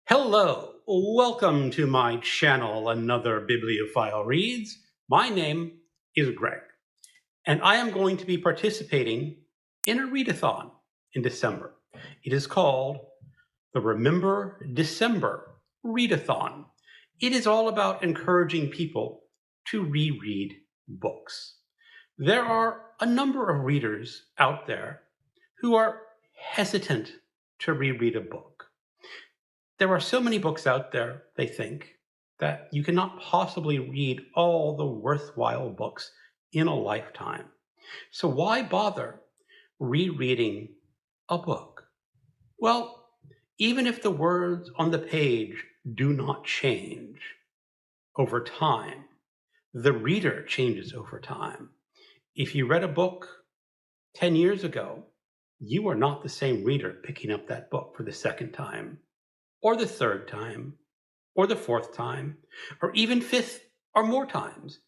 Hello, welcome to my channel, Another Bibliophile Reads. My name is Greg, and I am going to be participating in a readathon in December. It is called the Remember December Rereadathon. It is all about encouraging people to reread books. There are a number of readers out there who are hesitant to reread a book. There are so many books out there, they think, that you cannot possibly read all the worthwhile books in a lifetime. So why bother rereading a book? Well, even if the words on the page do not change over time, the reader changes over time. If you read a book 10 years ago, you are not the same reader picking up that book for the second time, or the third time, or the fourth time, or even fifth or more times.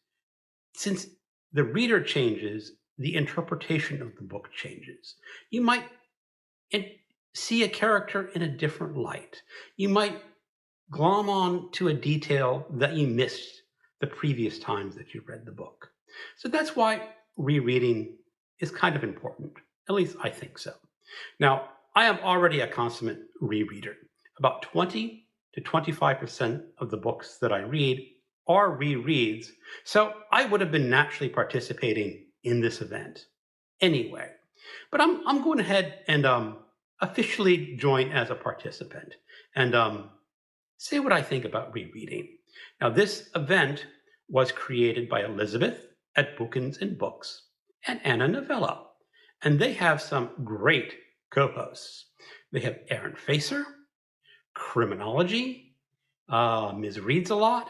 Since the reader changes, the interpretation of the book changes. You might see a character in a different light. You might glom on to a detail that you missed the previous times that you read the book. So that's why rereading is kind of important. At least I think so. Now, I am already a consummate rereader. About 20 to 25% of the books that I read are rereads, so I would have been naturally participating in this event anyway. But I'm going ahead and officially join as a participant and say what I think about rereading. Now, this event was created by Elizabeth at Bookins and Books and Anna Novella, and they have some great co-hosts. They have Aaron Facer, Criminology, Ms. Reads a Lot,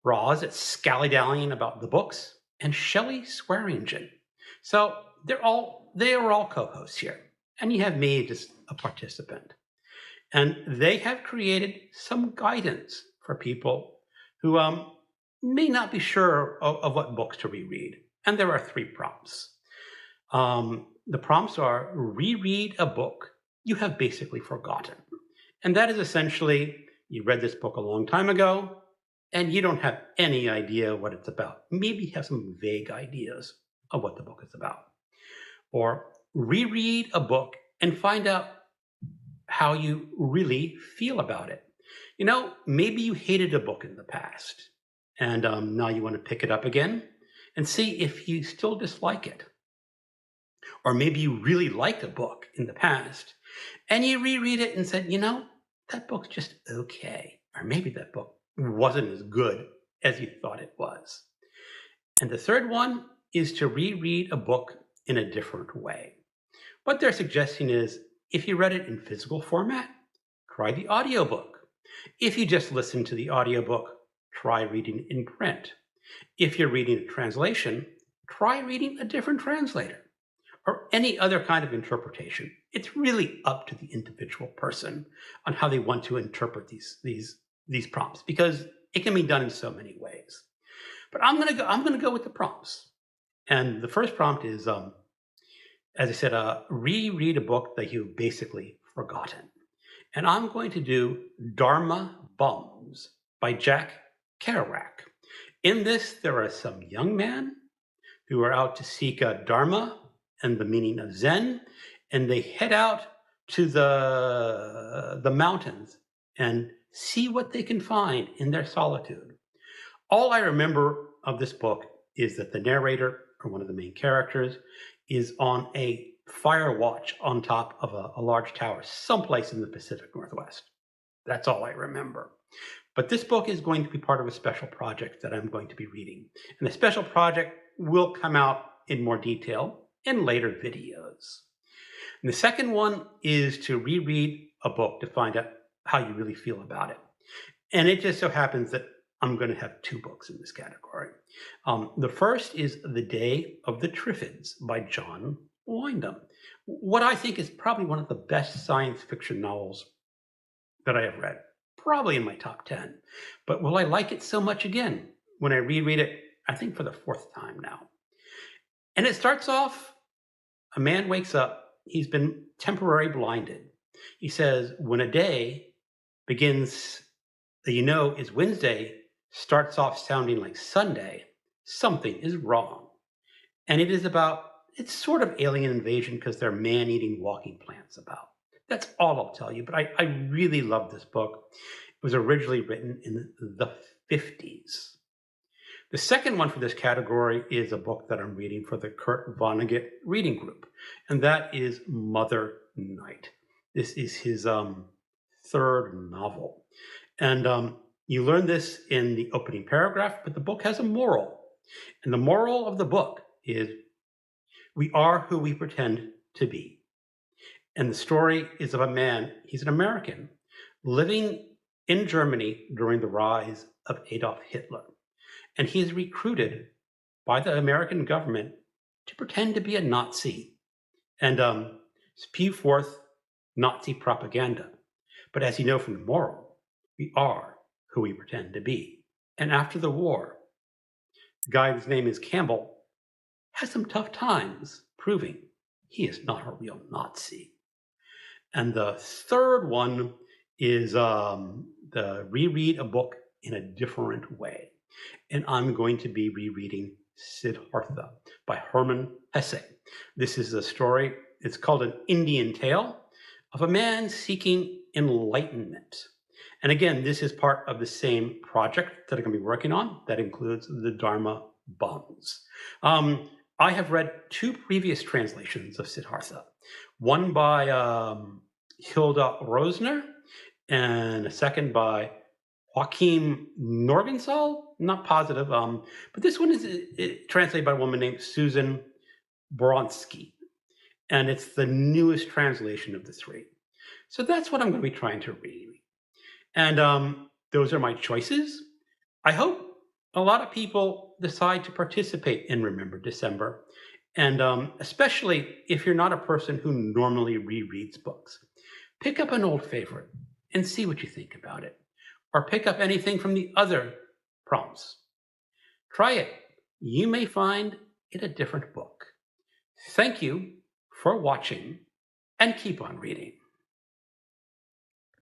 Roz at Scallydallying about the books, and Shelley Swearingen. So they are all co-hosts here, and you have me just a participant. And they have created some guidance for people who may not be sure of what books to reread. And there are 3 prompts. The prompts are: reread a book you have basically forgotten. And that is essentially, you read this book a long time ago, and you don't have any idea what it's about. Maybe you have some vague ideas of what the book is about. Or reread a book and find out how you really feel about it. You know, maybe you hated a book in the past, and now you want to pick it up again and see if you still dislike it. Or maybe you really liked a book in the past, and you reread it and said, you know, that book's just okay. Or maybe that book wasn't as good as you thought it was. And the third one is to reread a book in a different way. What they're suggesting is, if you read it in physical format, try the audiobook. If you just listen to the audiobook, try reading in print. If you're reading a translation, try reading a different translator, or any other kind of interpretation. It's really up to the individual person on how they want to interpret these prompts, because it can be done in so many ways. But I'm gonna go with the prompts. And the first prompt is, as I said, reread a book that you've basically forgotten. And I'm going to do Dharma Bums by Jack Kerouac. In this, there are some young men who are out to seek Dharma and the meaning of Zen, and they head out to the mountains and see what they can find in their solitude. All I remember of this book is that the narrator, or one of the main characters, is on a fire watch on top of a large tower someplace in the Pacific Northwest. That's all I remember. But this book is going to be part of a special project that I'm going to be reading. And the special project will come out in more detail in later videos. And the second one is to reread a book to find out how you really feel about it. And it just so happens that I'm going to have 2 books in this category. The first is The Day of the Triffids by John Wyndham. What I think is probably one of the best science fiction novels that I have read, probably in my top 10. But will I like it so much again when I reread it, I think for the 4th time now? And it starts off, a man wakes up, he's been temporarily blinded. He says, when a day begins, that you know is Wednesday, starts off sounding like Sunday, something is wrong. And it's sort of alien invasion because there are man-eating walking plants about. That's all I'll tell you, but I really love this book. It was originally written in the 50s. The second one for this category is a book that I'm reading for the Kurt Vonnegut reading group, and that is Mother Night. This is his third novel. And you learn this in the opening paragraph, but the book has a moral. And the moral of the book is, we are who we pretend to be. And the story is of a man, he's an American, living in Germany during the rise of Adolf Hitler. And he is recruited by the American government to pretend to be a Nazi and spew forth Nazi propaganda. But as you know from the moral, we are who we pretend to be. And after the war, the guy whose name is Campbell has some tough times proving he is not a real Nazi. And the third one is the reread a book in a different way. And I'm going to be rereading Siddhartha by Hermann Hesse. This is a story, it's called An Indian Tale of a man seeking enlightenment. And again, this is part of the same project that I'm going to be working on that includes the Dharma bums. I have read two previous translations of Siddhartha, one by Hilda Rosner and a second by Joachim Norgensal, not positive, but this one is translated by a woman named Susan Bronsky, and it's the newest translation of the three. So that's what I'm going to be trying to read. And those are my choices. I hope a lot of people decide to participate in Remember December, and especially if you're not a person who normally rereads books. Pick up an old favorite and see what you think about it. Or pick up anything from the other prompts. Try it. You may find it a different book. Thank you for watching, and keep on reading.